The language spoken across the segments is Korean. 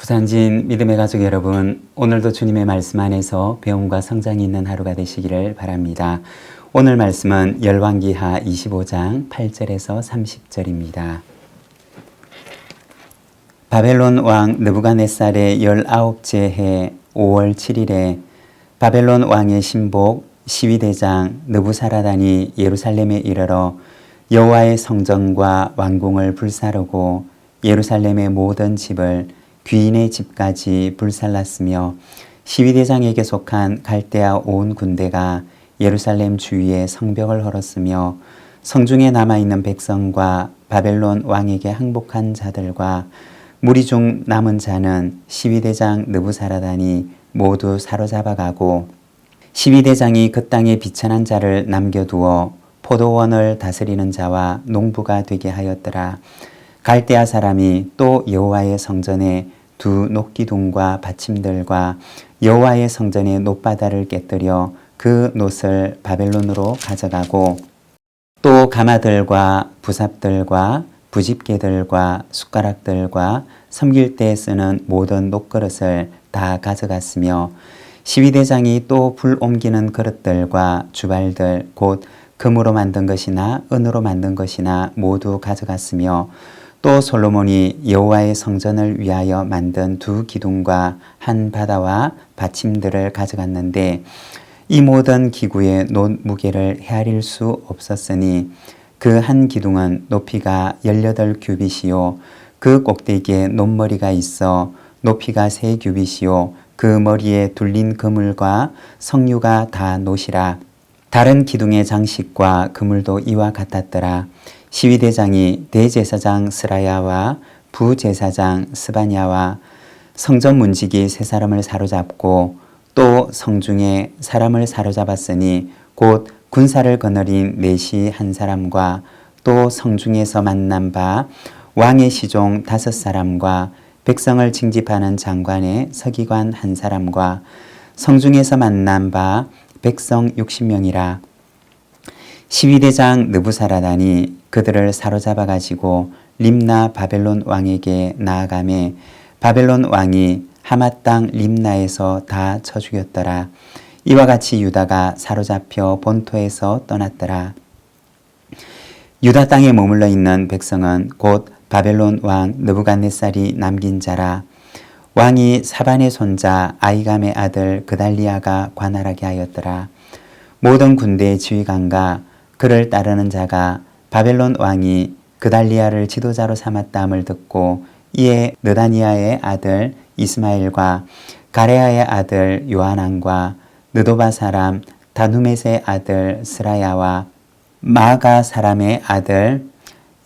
부산진 믿음의 가족 여러분, 오늘도 주님의 말씀 안에서 배움과 성장이 있는 하루가 되시기를 바랍니다. 오늘 말씀은 열왕기하 25장 8절에서 30절입니다. 바벨론 왕 느부갓네살의 19째 해 5월 7일에 바벨론 왕의 신복 시위대장 느부사라단이 예루살렘에 이르러 여호와의 성전과 왕궁을 불사르고 예루살렘의 모든 집을 귀인의 집까지 불살랐으며 시위대장에게 속한 갈대아 온 군대가 예루살렘 주위에 성벽을 헐었으며 성중에 남아있는 백성과 바벨론 왕에게 항복한 자들과 무리 중 남은 자는 시위대장 느부사라단이 모두 사로잡아가고 시위대장이 그 땅에 비천한 자를 남겨두어 포도원을 다스리는 자와 농부가 되게 하였더라. 갈대아 사람이 또 여호와의 성전에 두 녹기둥과 받침들과 여호와의 성전의 놋바다를 깨뜨려 그 놋을 바벨론으로 가져가고 또 가마들과 부삽들과 부집개들과 숟가락들과 섬길 때 쓰는 모든 놋그릇을 다 가져갔으며 시위대장이 또 불 옮기는 그릇들과 주발들 곧 금으로 만든 것이나 은으로 만든 것이나 모두 가져갔으며 또 솔로몬이 여호와의 성전을 위하여 만든 두 기둥과 한 바다와 받침들을 가져갔는데 이 모든 기구의 놋 무게를 헤아릴 수 없었으니 그 한 기둥은 높이가 18규빗이요 그 꼭대기에 놋머리가 있어 높이가 3규빗이요 그 머리에 둘린 그물과 석류가 다 놋이라. 다른 기둥의 장식과 그물도 이와 같았더라. 시위대장이 대제사장 스라야와 부제사장 스바냐와 성전 문지기 세 사람을 사로잡고 또 성중에 사람을 사로잡았으니 곧 군사를 거느린 내시 한 사람과 또 성중에서 만난 바 왕의 시종 5사람과 백성을 징집하는 장관의 서기관 한 사람과 성중에서 만난 바 백성 60명이라. 시위대장 느부사라단이 그들을 사로잡아 가지고 림나 바벨론 왕에게 나아가매 바벨론 왕이 하맛 땅 림나에서 다 쳐 죽였더라. 이와 같이 유다가 사로잡혀 본토에서 떠났더라. 유다 땅에 머물러 있는 백성은 곧 바벨론 왕 느부갓네살이 남긴 자라. 왕이 사반의 손자 아이감의 아들 그달리아가 관할하게 하였더라. 모든 군대의 지휘관과 그를 따르는 자가 바벨론 왕이 그달리아를 지도자로 삼았다함을 듣고 이에 느다니아의 아들 이스마엘과 가레아의 아들 요하난과 느도바 사람 다누멧의 아들 스라야와 마가 사람의 아들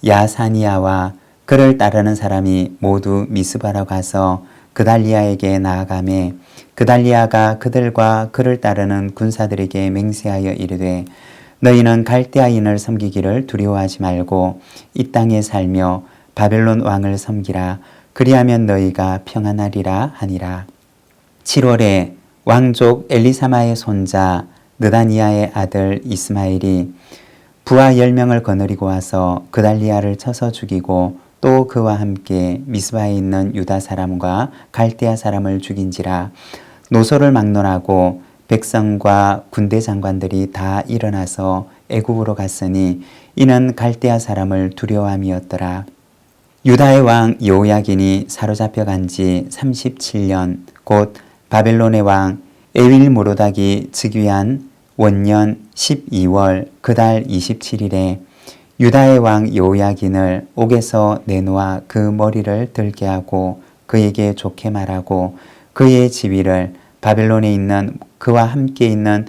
야사니아와 그를 따르는 사람이 모두 미스바로 가서 그달리아에게 나아가매 그달리아가 그들과 그를 따르는 군사들에게 맹세하여 이르되 너희는 갈대아인을 섬기기를 두려워하지 말고 이 땅에 살며 바벨론 왕을 섬기라. 그리하면 너희가 평안하리라 하니라. 7월에 왕족 엘리사마의 손자 느다니아의 아들 이스마엘이 부하 10명을 거느리고 와서 그달리아를 쳐서 죽이고 또 그와 함께 미스바에 있는 유다 사람과 갈대아 사람을 죽인지라. 노소를 막론하고 백성과 군대 장관들이 다 일어나서 애굽으로 갔으니 이는 갈대아 사람을 두려워함이었더라. 유다의 왕 여호야긴이 사로잡혀 간 지 37년 곧 바벨론의 왕 에윌무로닥이 즉위한 원년 12월 그달 27일에 유다의 왕 여호야긴을 옥에서 내놓아 그 머리를 들게 하고 그에게 좋게 말하고 그의 지위를 바벨론에 있는 그와 함께 있는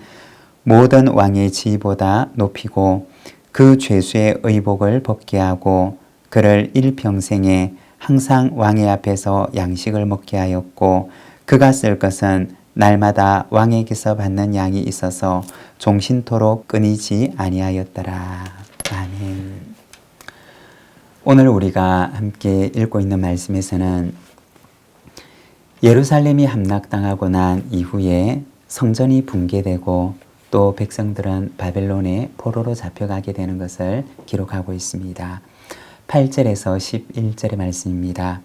모든 왕의 지위보다 높이고 그 죄수의 의복을 벗게 하고 그를 일평생에 항상 왕의 앞에서 양식을 먹게 하였고 그가 쓸 것은 날마다 왕에게서 받는 양이 있어서 종신토록 끊이지 아니하였더라. 아멘. 오늘 우리가 함께 읽고 있는 말씀에서는 예루살렘이 함락당하고 난 이후에 성전이 붕괴되고 또 백성들은 바벨론의 포로로 잡혀가게 되는 것을 기록하고 있습니다. 8절에서 11절의 말씀입니다.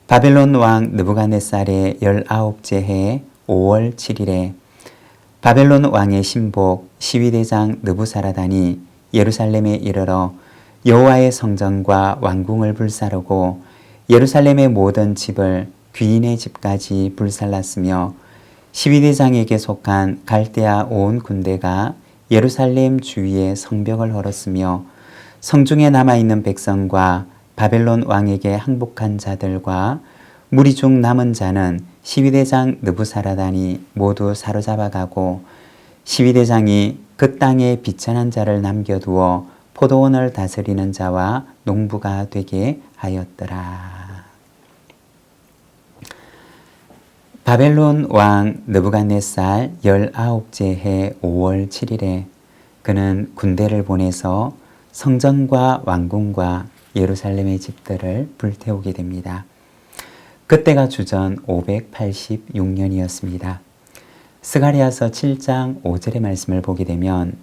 바벨론 왕 느부갓네살의 19째 해 5월 7일에 바벨론 왕의 신복 시위대장 느부사라단이 예루살렘에 이르러 여호와의 성전과 왕궁을 불사르고 예루살렘의 모든 집을 귀인의 집까지 불살랐으며 시위대장에게 속한 갈대아 온 군대가 예루살렘 주위에 성벽을 헐었으며 성중에 남아있는 백성과 바벨론 왕에게 항복한 자들과 무리 중 남은 자는 시위대장 느부사라단이 모두 사로잡아가고 시위대장이 그 땅에 비천한 자를 남겨두어 포도원을 다스리는 자와 농부가 되게 하였더라. 바벨론 왕 느부갓네살 19째 해 5월 7일에 그는 군대를 보내서 성전과 왕궁과 예루살렘의 집들을 불태우게 됩니다. 그때가 주전 586년이었습니다. 스가랴서 7장 5절의 말씀을 보게 되면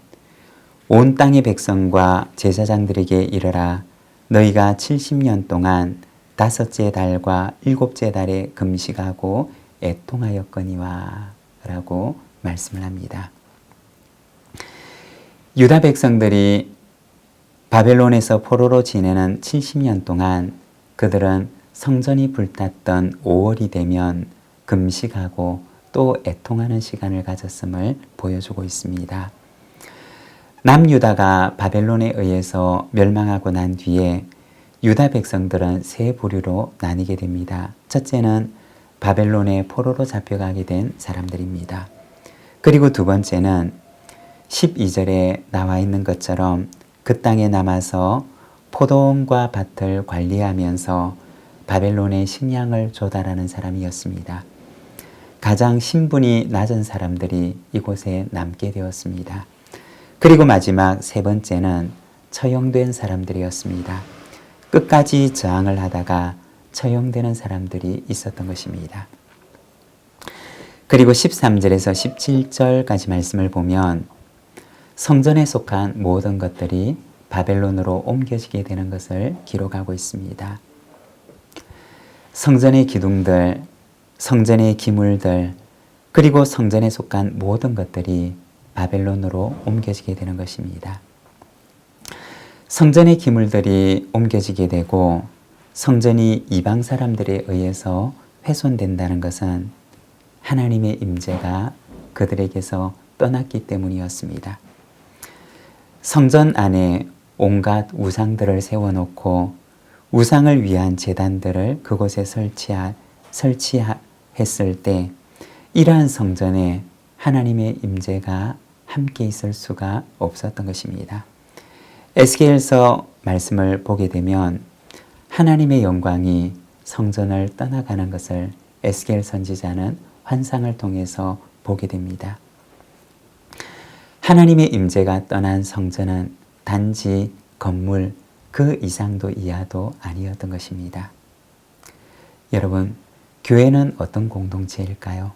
온 땅의 백성과 제사장들에게 이르라 너희가 70년 동안 다섯째 달과 일곱째 달에 금식하고 애통하였거니와 라고 말씀을 합니다. 유다 백성들이 바벨론에서 포로로 지내는 70년 동안 그들은 성전이 불탔던 5월이 되면 금식하고 또 애통하는 시간을 가졌음을 보여주고 있습니다. 남유다가 바벨론에 의해서 멸망하고 난 뒤에 유다 백성들은 세 부류로 나뉘게 됩니다. 첫째는 바벨론에 포로로 잡혀가게 된 사람들입니다. 그리고 두 번째는 12절에 나와 있는 것처럼 그 땅에 남아서 포도원과 밭을 관리하면서 바벨론의 식량을 조달하는 사람이었습니다. 가장 신분이 낮은 사람들이 이곳에 남게 되었습니다. 그리고 마지막 세 번째는 처형된 사람들이었습니다. 끝까지 저항을 하다가 처형되는 사람들이 있었던 것입니다. 그리고 13절에서 17절까지 말씀을 보면 성전에 속한 모든 것들이 바벨론으로 옮겨지게 되는 것을 기록하고 있습니다. 성전의 기둥들, 성전의 기물들, 그리고 성전에 속한 모든 것들이 바벨론으로 옮겨지게 되는 것입니다. 성전의 기물들이 옮겨지게 되고 성전이 이방 사람들에 의해서 훼손된다는 것은 하나님의 임재가 그들에게서 떠났기 때문이었습니다. 성전 안에 온갖 우상들을 세워놓고 우상을 위한 제단들을 그곳에 설치했을 때 이러한 성전에 하나님의 임재가 함께 있을 수가 없었던 것입니다. 에스겔서 말씀을 보게 되면 하나님의 영광이 성전을 떠나가는 것을 에스겔 선지자는 환상을 통해서 보게 됩니다. 하나님의 임재가 떠난 성전은 단지 건물 그 이상도 이하도 아니었던 것입니다. 여러분, 교회는 어떤 공동체일까요?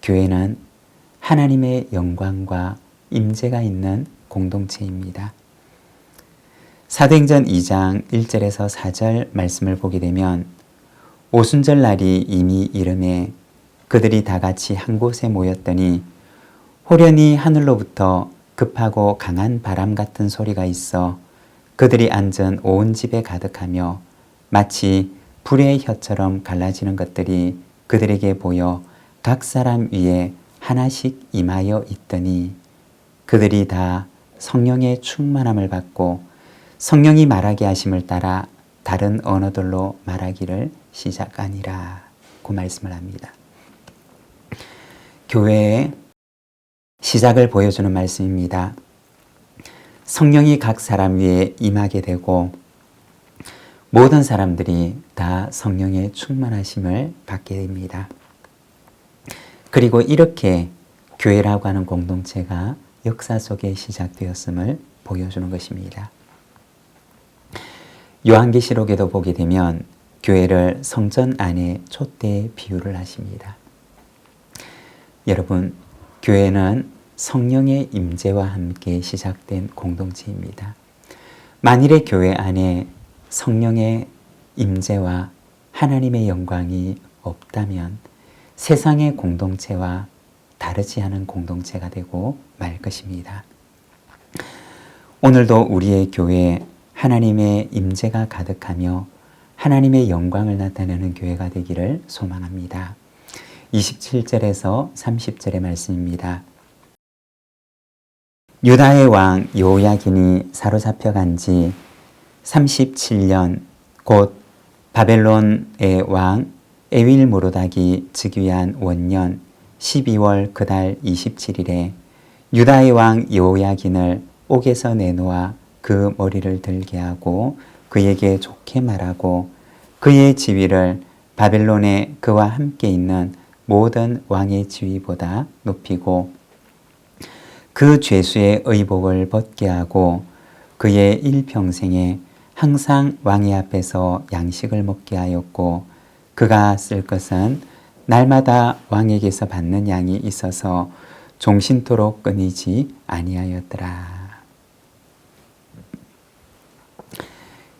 교회는 하나님의 영광과 임재가 있는 공동체입니다. 사도행전 2장 1절에서 4절 말씀을 보게 되면 오순절 날이 이미 이름에 그들이 다 같이 한 곳에 모였더니 호련히 하늘로부터 급하고 강한 바람 같은 소리가 있어 그들이 앉은 온 집에 가득하며 마치 불의 혀처럼 갈라지는 것들이 그들에게 보여 각 사람 위에 하나씩 임하여 있더니 그들이 다 성령의 충만함을 받고 성령이 말하게 하심을 따라 다른 언어들로 말하기를 시작하니라 고 말씀을 합니다. 교회의 시작을 보여주는 말씀입니다. 성령이 각 사람 위에 임하게 되고 모든 사람들이 다 성령의 충만하심을 받게 됩니다. 그리고 이렇게 교회라고 하는 공동체가 역사 속에 시작되었음을 보여주는 것입니다. 요한계시록에도 보게 되면 교회를 성전 안에 촛대에 비유를 하십니다. 여러분, 교회는 성령의 임재와 함께 시작된 공동체입니다. 만일의 교회 안에 성령의 임재와 하나님의 영광이 없다면 세상의 공동체와 다르지 않은 공동체가 되고 말 것입니다. 오늘도 우리의 교회에 하나님의 임재가 가득하며 하나님의 영광을 나타내는 교회가 되기를 소망합니다. 27절에서 30절의 말씀입니다. 유다의 왕 여호야긴이 사로잡혀간 지 37년 곧 바벨론의 왕 에윌므로닥이 즉위한 원년 12월 그달 27일에 유다의 왕 여호야긴을 옥에서 내놓아 그 머리를 들게 하고 그에게 좋게 말하고 그의 지위를 바벨론에 그와 함께 있는 모든 왕의 지위보다 높이고 그 죄수의 의복을 벗게 하고 그의 일평생에 항상 왕의 앞에서 양식을 먹게 하였고 그가 쓸 것은 날마다 왕에게서 받는 양이 있어서 종신토록 끊이지 아니하였더라.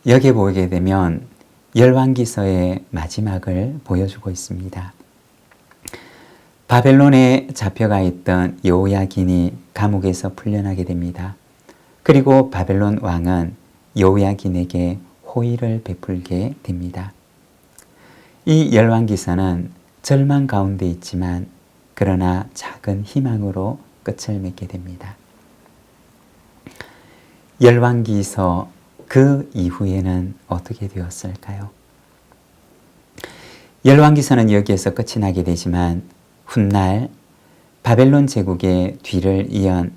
여기에 보게 되면 열왕기서의 마지막을 보여주고 있습니다. 바벨론에 잡혀가 있던 여호야긴이 감옥에서 풀려나게 됩니다. 그리고 바벨론 왕은 여호야긴에게 호의를 베풀게 됩니다. 이 열왕기서는 절망 가운데 있지만 그러나 작은 희망으로 끝을 맺게 됩니다. 열왕기서 그 이후에는 어떻게 되었을까요? 열왕기서는 여기에서 끝이 나게 되지만 훗날 바벨론 제국의 뒤를 이은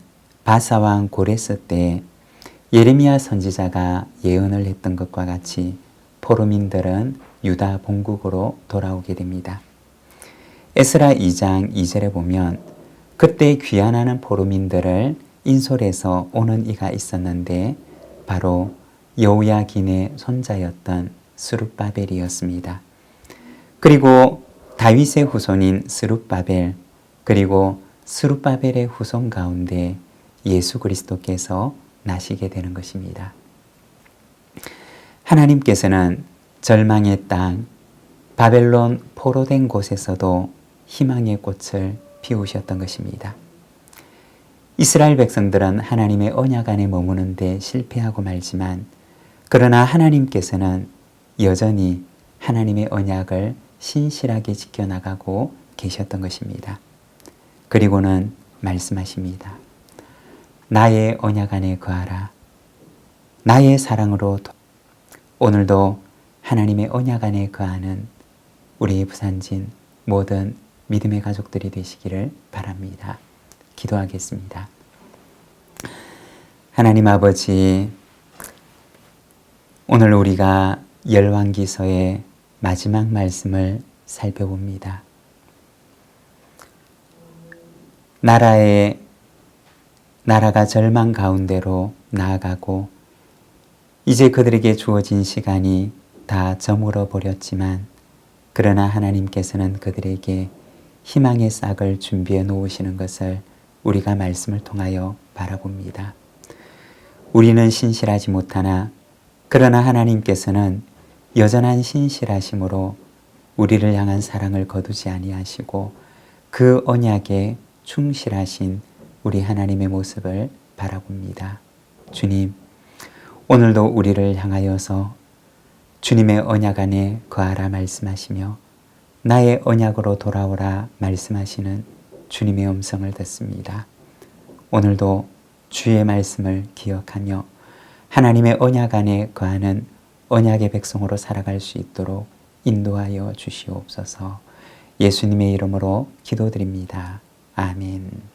바사왕 고레스 때 예레미야 선지자가 예언을 했던 것과 같이 포로민들은 유다 본국으로 돌아오게 됩니다. 에스라 2장 2절에 보면 그때 귀환하는 포로민들을 인솔해서 오는 이가 있었는데 바로 여호야긴의 손자였던 스룹바벨이었습니다. 그리고 다윗의 후손인 스룹바벨 그리고 스룹바벨의 후손 가운데 예수 그리스도께서 나시게 되는 것입니다. 하나님께서는 절망의 땅 바벨론 포로된 곳에서도 희망의 꽃을 피우셨던 것입니다. 이스라엘 백성들은 하나님의 언약 안에 머무는 데 실패하고 말지만 그러나 하나님께서는 여전히 하나님의 언약을 신실하게 지켜나가고 계셨던 것입니다. 그리고는 말씀하십니다. 나의 언약 안에 거하라. 나의 사랑으로 오늘도 하나님의 언약 안에 거하는 우리 부산진 모든 믿음의 가족들이 되시기를 바랍니다. 기도하겠습니다. 하나님 아버지, 오늘 우리가 열왕기서의 마지막 말씀을 살펴봅니다. 나라가 절망 가운데로 나아가고 이제 그들에게 주어진 시간이 다 저물어 버렸지만 그러나 하나님께서는 그들에게 희망의 싹을 준비해 놓으시는 것을 우리가 말씀을 통하여 바라봅니다. 우리는 신실하지 못하나 그러나 하나님께서는 여전한 신실하심으로 우리를 향한 사랑을 거두지 아니하시고 그 언약에 충실하신 우리 하나님의 모습을 바라봅니다. 주님, 오늘도 우리를 향하여서 주님의 언약 안에 거하라 말씀하시며 나의 언약으로 돌아오라 말씀하시는 주님의 음성을 듣습니다. 오늘도 주의 말씀을 기억하며 하나님의 언약 안에 거하는 언약의 백성으로 살아갈 수 있도록 인도하여 주시옵소서. 예수님의 이름으로 기도드립니다. 아멘.